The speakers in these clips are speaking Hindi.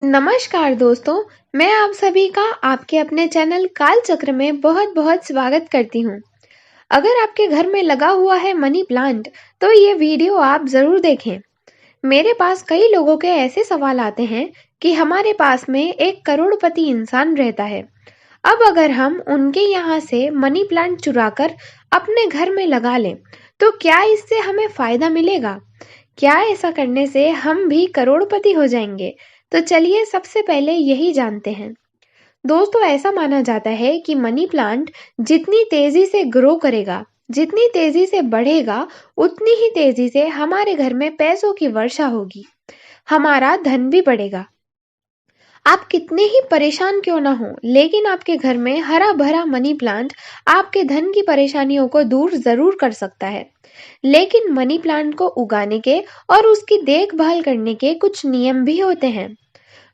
नमस्कार दोस्तों, मैं आप सभी का आपके अपने चैनल काल चक्र में बहुत बहुत स्वागत करती हूँ। अगर आपके घर में लगा हुआ है मनी प्लांट, तो ये वीडियो आप ज़रूर देखें। मेरे पास कई लोगों के ऐसे सवाल आते हैं कि हमारे पास में एक करोड़पति इंसान रहता है। अब अगर हम उनके यहाँ से मनी प्लांट चुराकर अपने घर में लगा लें, तो क्या इससे हमें फायदा मिलेगा? क्या ऐसा करने से हम भी करोड़पति हो जाएंगे? तो चलिए सबसे पहले यही जानते हैं। दोस्तों, ऐसा माना जाता है कि मनी प्लांट जितनी तेजी से ग्रो करेगा, जितनी तेजी से बढ़ेगा, उतनी ही तेजी से हमारे घर में पैसों की वर्षा होगी, हमारा धन भी बढ़ेगा। आप कितने ही परेशान क्यों ना हो, लेकिन आपके घर में हरा भरा मनी प्लांट आपके धन की परेशानियों को दूर जरूर कर सकता है। लेकिन मनी प्लांट को उगाने के और उसकी देखभाल करने के कुछ नियम भी होते हैं।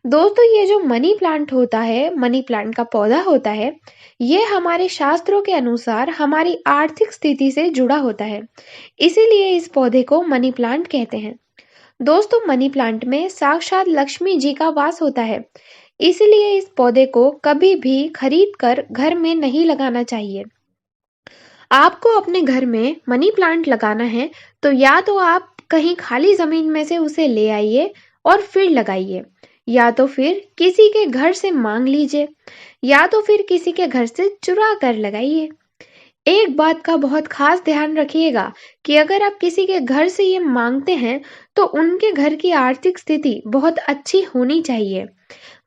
दोस्तों, ये जो मनी प्लांट होता है, मनी प्लांट का पौधा होता है, ये हमारे शास्त्रों के अनुसार हमारी आर्थिक स्थिति से जुड़ा होता है। इसीलिए इस पौधे को मनी प्लांट कहते हैं। दोस्तों, मनी प्लांट में साक्षात लक्ष्मी जी का वास होता है। इसलिए इस पौधे को कभी भी खरीद कर घर में नहीं लगाना चाहिए। आपको अपने घर में मनी प्लांट लगाना है, तो या तो आप कहीं खाली जमीन में से उसे ले आइए और फिर लगाइए, या तो फिर किसी के घर से मांग लीजिए, या तो फिर किसी के घर से चुरा कर लगाइए। एक बात का बहुत खास ध्यान रखिएगा कि अगर आप किसी के घर से ये मांगते हैं, तो उनके घर की आर्थिक स्थिति बहुत अच्छी होनी चाहिए।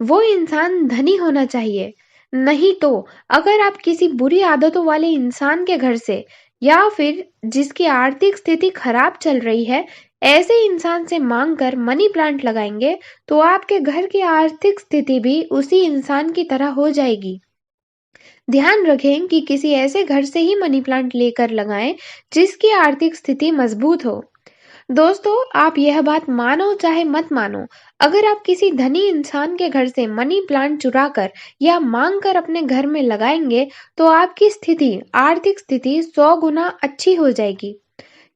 वो इंसान धनी होना चाहिए। नहीं तो अगर आप किसी बुरी आदतों वाले इंसान के घर से, या फिर जिसकी आर्थिक स्थिति खराब चल रही है, ऐसे इंसान से मांग कर मनी प्लांट लगाएंगे, तो आपके घर की आर्थिक स्थिति भी उसी इंसान की तरह हो जाएगी। ध्यान रखें कि किसी ऐसे घर से ही मनी प्लांट लेकर लगाएं जिसकी आर्थिक स्थिति मजबूत हो। दोस्तों, आप यह बात मानो चाहे मत मानो, अगर आप किसी धनी इंसान के घर से मनी प्लांट चुराकर या मांग कर अपने घर में लगाएंगे, तो आपकी स्थिति, आर्थिक स्थिति 100 गुना अच्छी हो जाएगी।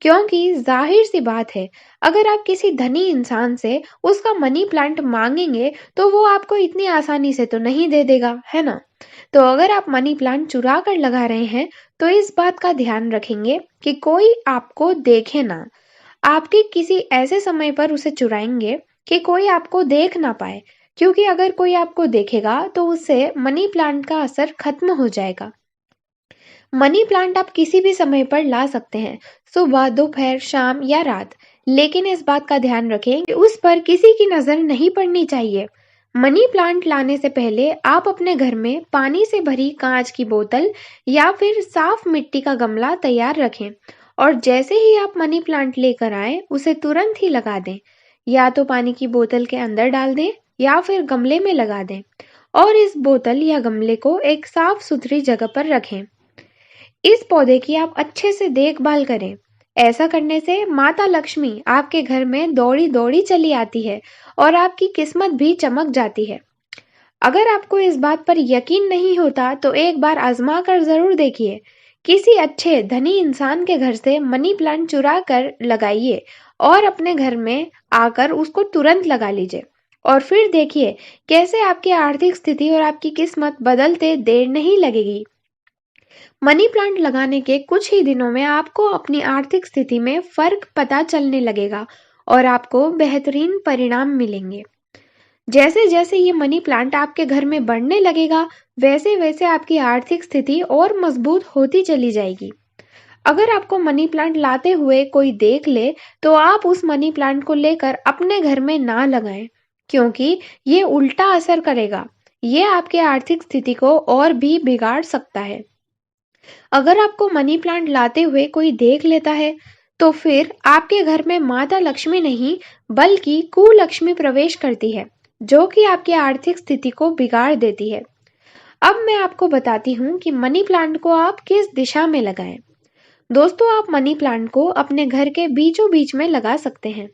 क्योंकि जाहिर सी बात है, अगर आप किसी धनी इंसान से उसका मनी प्लांट मांगेंगे, तो वो आपको इतनी आसानी से तो नहीं दे देगा, है ना? तो अगर आप मनी प्लांट चुरा कर लगा रहे हैं, तो इस बात का ध्यान रखेंगे कि कोई आपको देखे ना। आपके किसी ऐसे समय पर उसे चुराएंगे कि कोई आपको देख ना पाए, क्योंकि अगर कोई आपको देखेगा तो उससे मनी प्लांट का असर खत्म हो जाएगा। मनी प्लांट आप किसी भी समय पर ला सकते हैं, सुबह, दोपहर, शाम या रात। लेकिन इस बात का ध्यान रखें कि उस पर किसी की नजर नहीं पड़नी चाहिए। मनी प्लांट लाने से पहले आप अपने घर में पानी से भरी कांच की बोतल या फिर साफ मिट्टी का गमला तैयार रखें, और जैसे ही आप मनी प्लांट लेकर आए, उसे तुरंत ही लगा दें। या तो पानी की बोतल के अंदर डाल दें या फिर गमले में लगा दें, और इस बोतल या गमले को एक साफ सुथरी जगह पर रखें। इस पौधे की आप अच्छे से देखभाल करें। ऐसा करने से माता लक्ष्मी आपके घर में दौड़ी दौड़ी चली आती है और आपकी किस्मत भी चमक जाती है। अगर आपको इस बात पर यकीन नहीं होता, तो एक बार आजमा कर जरूर देखिए। किसी अच्छे धनी इंसान के घर से मनी प्लांट चुरा कर लगाइए और अपने घर में आकर उसको तुरंत लगा लीजिए, और फिर देखिए कैसे आपकी आर्थिक स्थिति और आपकी किस्मत बदलते देर नहीं लगेगी। मनी प्लांट लगाने के कुछ ही दिनों में आपको अपनी आर्थिक स्थिति में फर्क पता चलने लगेगा और आपको बेहतरीन परिणाम मिलेंगे। जैसे जैसे ये मनी प्लांट आपके घर में बढ़ने लगेगा, वैसे वैसे आपकी आर्थिक स्थिति और मजबूत होती चली जाएगी। अगर आपको मनी प्लांट लाते हुए कोई देख ले, तो आप उस मनी प्लांट को लेकर अपने घर में ना लगाएं, क्योंकि ये उल्टा असर करेगा। ये आपके आर्थिक स्थिति को और भी बिगाड़ सकता है। अगर आपको मनी प्लांट लाते हुए कोई देख लेता है, तो फिर आपके घर में माता लक्ष्मी नहीं, बल्कि कुलक्ष्मी प्रवेश करती है, जो कि आपकी आर्थिक स्थिति को बिगाड़ देती है। अब मैं आपको बताती हूँ कि मनी प्लांट को आप किस दिशा में लगाएं। दोस्तों, आप मनी प्लांट को अपने घर के बीचों बीच में लगा सकते हैं।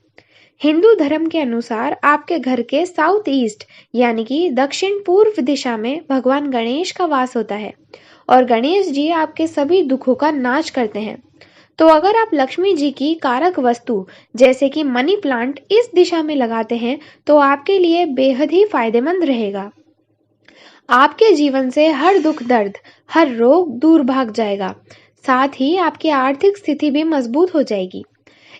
हिंदू धर्म के अनुसार आपके घर के साउथ ईस्ट, यानी कि दक्षिण पूर्व दिशा में भगवान गणेश का वास होता है, और गणेश जी आपके सभी दुखों का नाश करते हैं। तो अगर आप लक्ष्मी जी की कारक वस्तु जैसे कि मनी प्लांट इस दिशा में लगाते हैं तो आपके लिए बेहद ही फायदेमंद रहेगा। आपके जीवन से हर दुख दर्द, हर रोग दूर भाग जाएगा। साथ ही आपकी आर्थिक स्थिति भी मजबूत हो जाएगी।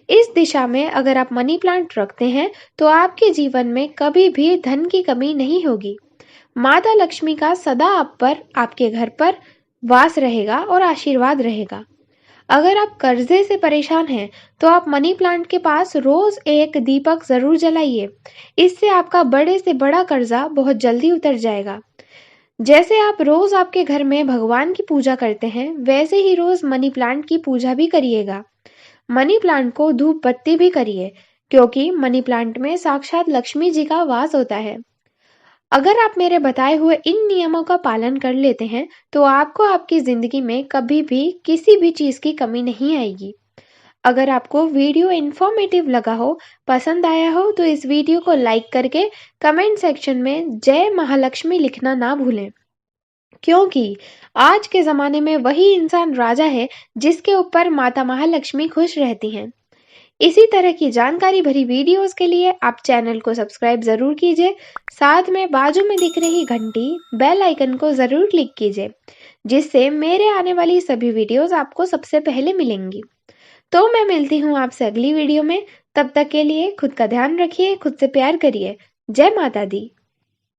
इस दिशा में अगर आप मनी प्लांट रखते हैं तो आपके जीवन में कभी भी धन की कमी नहीं होगी। माता लक्ष्मी का सदा आप पर, आपके घर पर वास रहेगा और आशीर्वाद रहेगा। अगर आप कर्जे से परेशान हैं तो आप मनी प्लांट के पास रोज एक दीपक जरूर जलाइए। इससे आपका बड़े से बड़ा कर्जा बहुत जल्दी उतर जाएगा। जैसे आप रोज आपके घर में भगवान की पूजा करते हैं, वैसे ही रोज मनी प्लांट की पूजा भी करिएगा। मनी प्लांट को धूप बत्ती भी करिए, क्योंकि मनी प्लांट में साक्षात लक्ष्मी जी का वास होता है। अगर आप मेरे बताए हुए इन नियमों का पालन कर लेते हैं तो आपको आपकी जिंदगी में कभी भी किसी भी चीज की कमी नहीं आएगी। अगर आपको वीडियो इन्फॉर्मेटिव लगा हो, पसंद आया हो, तो इस वीडियो को लाइक करके कमेंट सेक्शन में जय महालक्ष्मी लिखना ना भूलें, क्योंकि आज के ज़माने में वही इंसान राजा है जिसके ऊपर माता महालक्ष्मी खुश रहती हैं। इसी तरह की जानकारी भरी वीडियोस के लिए आप चैनल को सब्सक्राइब ज़रूर कीजिए। साथ में बाजू में दिख रही घंटी बेल आइकन को ज़रूर क्लिक कीजिए, जिससे मेरे आने वाली सभी वीडियोस आपको सबसे पहले मिलेंगी। तो मैं मिलती हूँ आपसे अगली वीडियो में। तब तक के लिए खुद का ध्यान रखिए, खुद से प्यार करिए। जय माता दी।